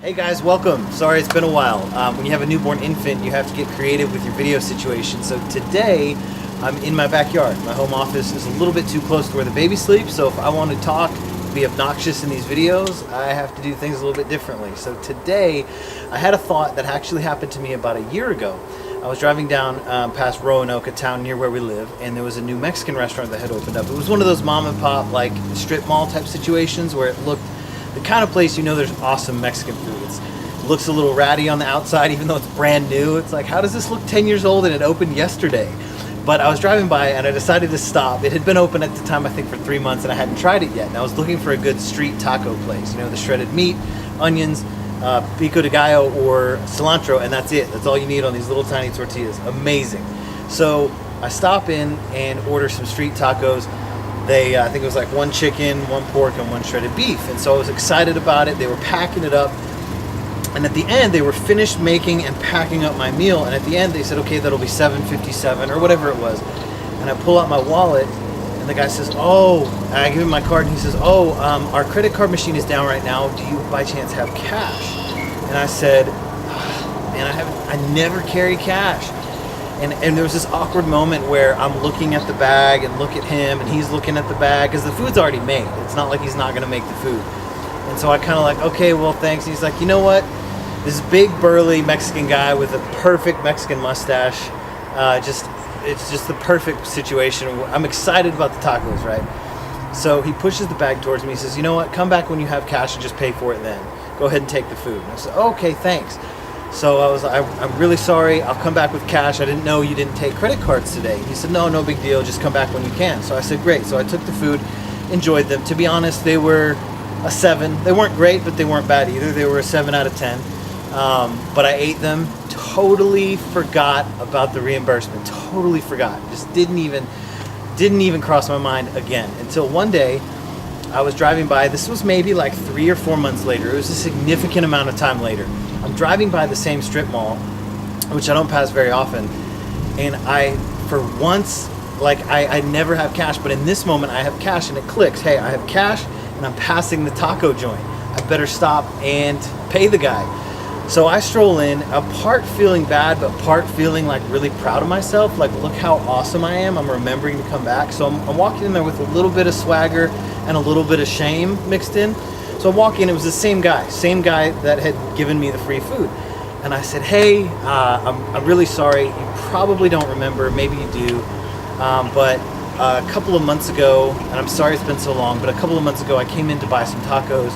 Hey guys, welcome. Sorry it's been a while. When you have a newborn infant, you have to get creative with your video situation. So today, I'm in my backyard. My home office is a little bit too close to where the baby sleeps, so if I want to talk, be obnoxious in these videos, I have to do things a little bit differently. So today, I had a thought that actually happened to me about a year ago. I was driving down past Roanoke, a town near where we live, and there was a new Mexican restaurant that had opened up. It was one of those mom and pop, like strip mall type situations where it looked the kind of place you know there's awesome Mexican food. It looks a little ratty on the outside, even though it's brand new. It's like, how does this look 10 years old and it opened yesterday? But I was driving by and I decided to stop. It had been open at the time, I think, for 3 months, and I hadn't tried it yet. And I was looking for a good street taco place, you know, the shredded meat, onions, pico de gallo, or cilantro, and that's it. That's all you need on these little tiny tortillas. Amazing. So I stop in and order some street tacos. I think it was like one chicken, one pork, and one shredded beef. And so I was excited about it. They were packing it up. And at the end, they were finished making and packing up my meal. And at the end, they said, okay, that'll be $7.57 or whatever it was. And I pull out my wallet, and the guy says, oh, and I give him my card, and he says, oh, our credit card machine is down right now. Do you by chance have cash? And I said, man, I never carry cash. And there was this awkward moment where I'm looking at the bag and look at him, and he's looking at the bag because the food's already made. It's not like he's not going to make the food. And so I kind of like, okay, well, thanks. And he's like, you know what? This big, burly Mexican guy with a perfect Mexican mustache. It's just the perfect situation. I'm excited about the tacos, right? So he pushes the bag towards me. He says, you know what? Come back when you have cash and just pay for it then. Go ahead and take the food. And I said, okay, thanks. So I was like, I'm really sorry. I'll come back with cash. I didn't know you didn't take credit cards today. He said, no big deal. Just come back when you can. So I said, great. So I took the food, enjoyed them. To be honest, they were a 7. They weren't great, but they weren't bad either. They were a 7 out of 10. But I ate them, totally forgot about the reimbursement. Totally forgot. Just didn't even cross my mind again until one day I was driving by. This was maybe like 3 or 4 months later. It was a significant amount of time later. I'm driving by the same strip mall, which I don't pass very often, and I, for once, like I never have cash, but in this moment I have cash, and it clicks. Hey, I have cash, and I'm passing the taco joint. I better stop and pay the guy. So I stroll in, a part feeling bad, but part feeling like really proud of myself. Like, look how awesome I am. I'm remembering to come back. So I'm walking in there with a little bit of swagger and a little bit of shame mixed in. So I walk in, it was the same guy that had given me the free food. And I said, hey, I'm really sorry. You probably don't remember, maybe you do. But a couple of months ago, and I'm sorry it's been so long, but a couple of months ago I came in to buy some tacos,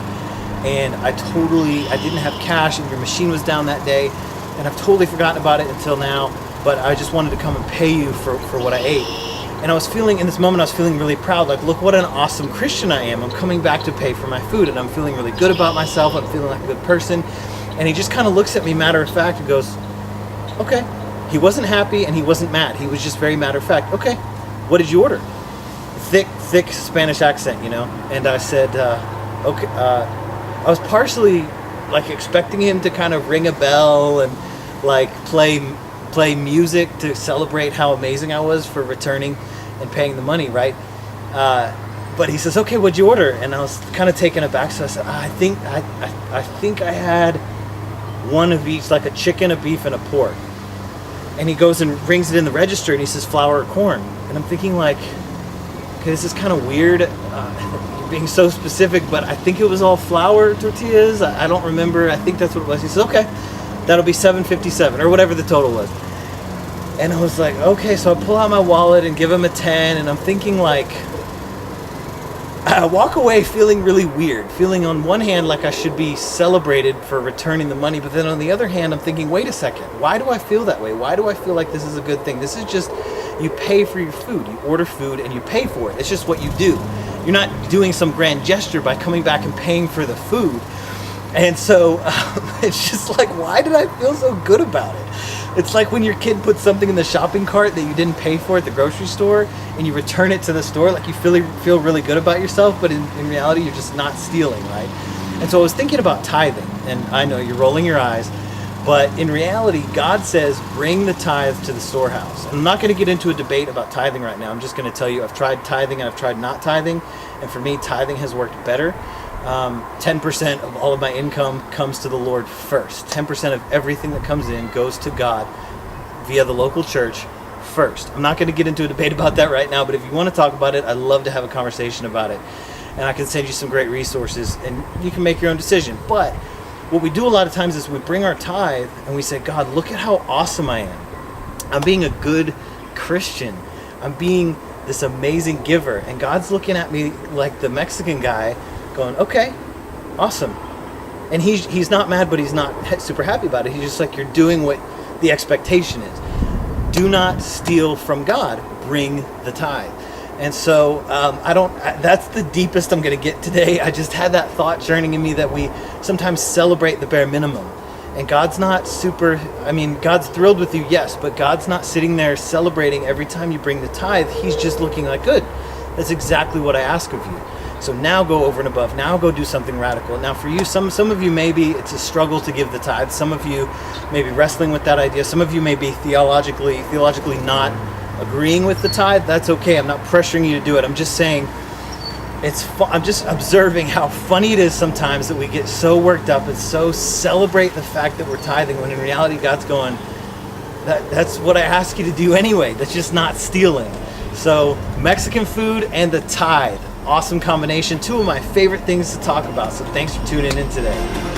and I didn't have cash, and your machine was down that day, and I've totally forgotten about it until now, but I just wanted to come and pay you for what I ate. And I was feeling, in this moment, I was feeling really proud, like, look what an awesome Christian I am. I'm coming back to pay for my food, and I'm feeling really good about myself. I'm feeling like a good person. And he just kind of looks at me matter of fact and goes, okay. He wasn't happy and he wasn't mad. He was just very matter of fact. Okay, what did you order? Thick Spanish accent, you know? And I said, okay. I was partially like expecting him to kind of ring a bell and like play music to celebrate how amazing I was for returning and paying the money, right? But he says, okay, what'd you order? And I was kind of taken aback, so I said, I think I had one of each, like a chicken, a beef, and a pork. And he goes and rings it in the register, and he says flour or corn. And I'm thinking like, okay, this is kind of weird, you're being so specific, but I think it was all flour tortillas. I don't remember. I think that's what it was. He says, okay, that'll be $7.57 or whatever the total was. And I was like, okay, so I pull out my wallet and give him a 10, and I'm thinking like, I walk away feeling really weird, feeling on one hand like I should be celebrated for returning the money, but then on the other hand, I'm thinking, wait a second, why do I feel that way? Why do I feel like this is a good thing? This is just, you pay for your food. You order food and you pay for it. It's just what you do. You're not doing some grand gesture by coming back and paying for the food. And so it's just like, why did I feel so good about it? It's like when your kid puts something in the shopping cart that you didn't pay for at the grocery store and you return it to the store, like you feel really good about yourself, but in reality you're just not stealing, right? And so I was thinking about tithing, and I know you're rolling your eyes, but in reality God says bring the tithe to the storehouse. And I'm not going to get into a debate about tithing right now. I'm just going to tell you I've tried tithing and I've tried not tithing, and for me tithing has worked better. 10% of all of my income comes to the Lord first. 10% of everything that comes in goes to God via the local church first. I'm not going to get into a debate about that right now, but if you want to talk about it, I'd love to have a conversation about it. And I can send you some great resources, and you can make your own decision. But what we do a lot of times is we bring our tithe and we say, God, look at how awesome I am. I'm being a good Christian. I'm being this amazing giver. And God's looking at me like the Mexican guy going, okay, awesome. And he's not mad, but he's not super happy about it. He's just like, you're doing what the expectation is. Do not steal from God. Bring the tithe. And so that's the deepest I'm going to get today. I just had that thought churning in me that we sometimes celebrate the bare minimum. And God's not God's thrilled with you, yes, but God's not sitting there celebrating every time you bring the tithe. He's just looking like, good, that's exactly what I ask of you. So now go over and above. Now go do something radical. Now for you, some of you, maybe it's a struggle to give the tithe. Some of you may be wrestling with that idea. Some of you may be theologically not agreeing with the tithe. That's okay. I'm not pressuring you to do it. I'm just saying I'm just observing how funny it is sometimes that we get so worked up and so celebrate the fact that we're tithing when in reality God's going, that's what I ask you to do anyway. That's just not stealing. So Mexican food and the tithe. Awesome combination. Two of my favorite things to talk about. So thanks for tuning in today.